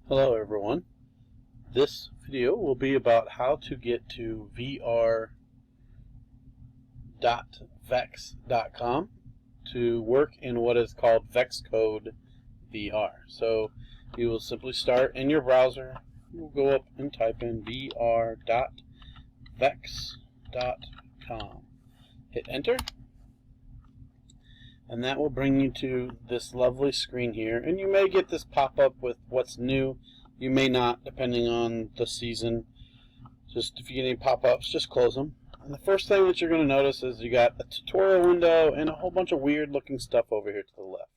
Hello everyone. This video will be about how to get to vr.vex.com to work in what is called VEXcode VR. So you will simply start in your browser. You'll go up and type in vr.vex.com. Hit enter. And that will bring you to this lovely screen here, and you may get this pop-up with what's new. You may not, depending on the season. Just if you get any pop-ups, just close them. And the first thing that you're going to notice is you got a tutorial window and a whole bunch of weird looking stuff over here to the left,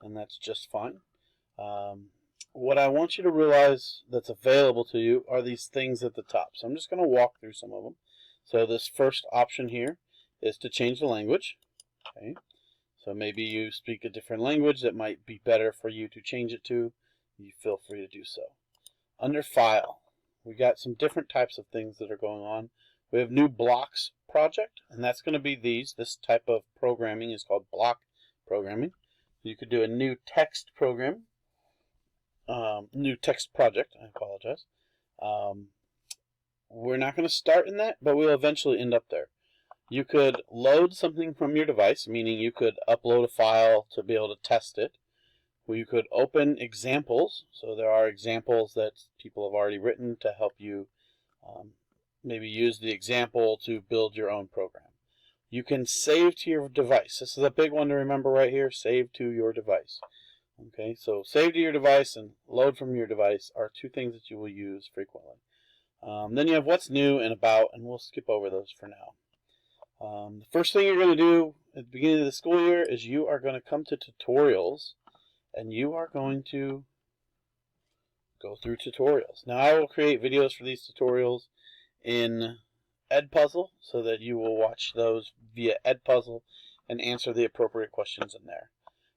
and that's just fine. What I want you to realize that's available to you are these things at the top. So I'm just going to walk through some of them. So this first option here is to change the language. Okay. So maybe you speak a different language that might be better for you to change it to. You feel free to do so. Under File, we got some different types of things that are going on. We have new blocks project, and that's going to be these. This type of programming is called block programming. You could do a new text program, new text project. I apologize. We're not going to start in that, but we'll eventually end up there. You could load something from your device, meaning you could upload a file to be able to test it. You could open examples, so there are examples that people have already written to help you maybe use the example to build your own program. You can save to your device. This is a big one to remember right here, save to your device. Okay, so save to your device and load from your device are two things that you will use frequently. Then you have what's new and about, and we'll skip over those for now. The first thing you're going to do at the beginning of the school year is you are going to come to tutorials, and you are going to go through tutorials. Now I will create videos for these tutorials in Edpuzzle so that you will watch those via Edpuzzle and answer the appropriate questions in there.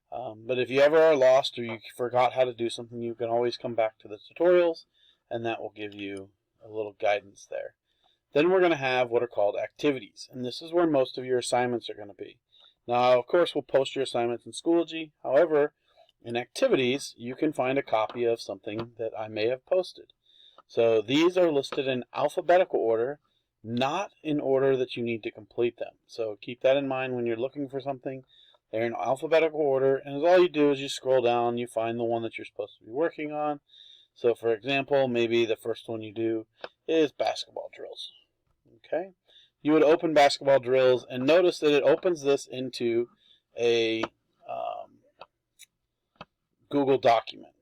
But if you ever are lost or you forgot how to do something, you can always come back to the tutorials, and that will give you a little guidance there. Then we're going to have what are called activities, and this is where most of your assignments are going to be. Now, of course, we'll post your assignments in Schoology. However, in activities, you can find a copy of something that I may have posted. So these are listed in alphabetical order, not in order that you need to complete them. So keep that in mind when you're looking for something. They're in alphabetical order, and all you do is you scroll down, you find the one that you're supposed to be working on. So for example, maybe the first one you do is basketball drills. Okay, you would open basketball drills and notice that it opens this into a Google document.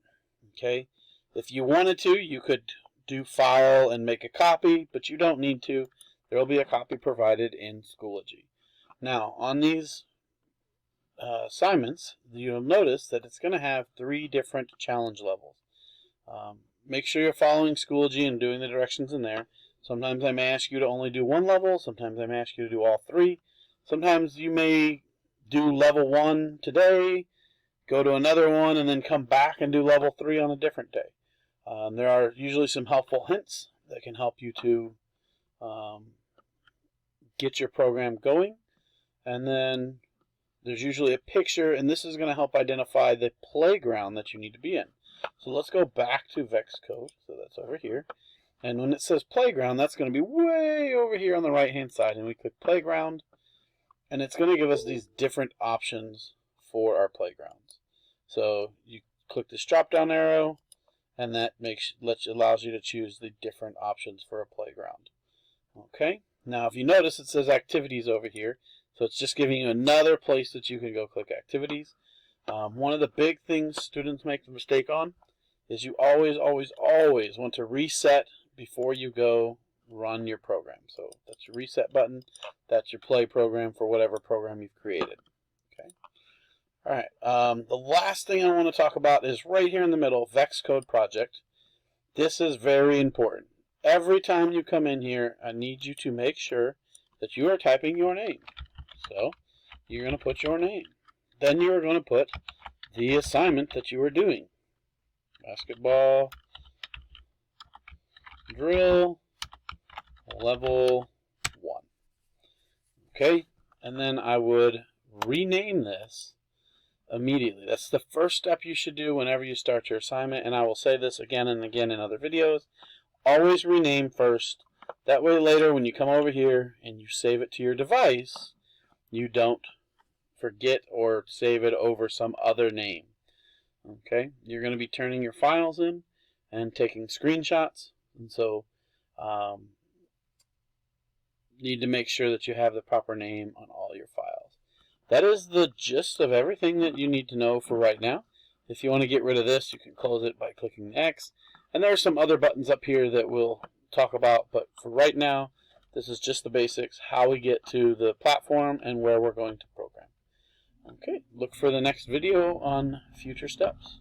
Okay, if you wanted to, you could do file and make a copy, but you don't need to. There will be a copy provided in Schoology. Now, on these assignments, you'll notice that it's going to have 3 different challenge levels. Make sure you're following Schoology and doing the directions in there. Sometimes I may ask you to only do 1 level. Sometimes I may ask you to do all 3. Sometimes you may do level 1 today, go to another one, and then come back and do level 3 on a different day. There are usually some helpful hints that can help you to get your program going. And then there's usually a picture, and this is going to help identify the playground that you need to be in. So let's go back to VEXcode. So that's over here. And when it says playground, that's going to be way over here on the right-hand side. And we click playground, and it's going to give us these different options for our playgrounds. So you click this drop-down arrow, and that allows you to choose the different options for a playground. Okay. Now, if you notice, it says activities over here. So it's just giving you another place that you can go click activities. One of the big things students make the mistake on is you always want to reset before you go run your program. So that's your reset button. That's your play program for whatever program you've created. Okay. All right. The last thing I want to talk about is right here in the middle, VEXcode project. This is very important. Every time you come in here, I need you to make sure that you are typing your name. So you're going to put your name. Then you're going to put the assignment that you are doing. Basketball drill level 1. Okay, and then I would rename this immediately. That's the first step you should do whenever you start your assignment, and I will say this again and again in other videos. Always rename first. That way later when you come over here and you save it to your device, you don't forget or save it over some other name. Okay, you're going to be turning your files in and taking screenshots, and so need to make sure that you have the proper name on all your files. That is the gist of everything that you need to know for right now. If you want to get rid of this, you can close it by clicking the X, and there are some other buttons up here that we'll talk about, but for right now, this is just the basics, how we get to the platform and where we're going to program. Okay, look for the next video on future steps.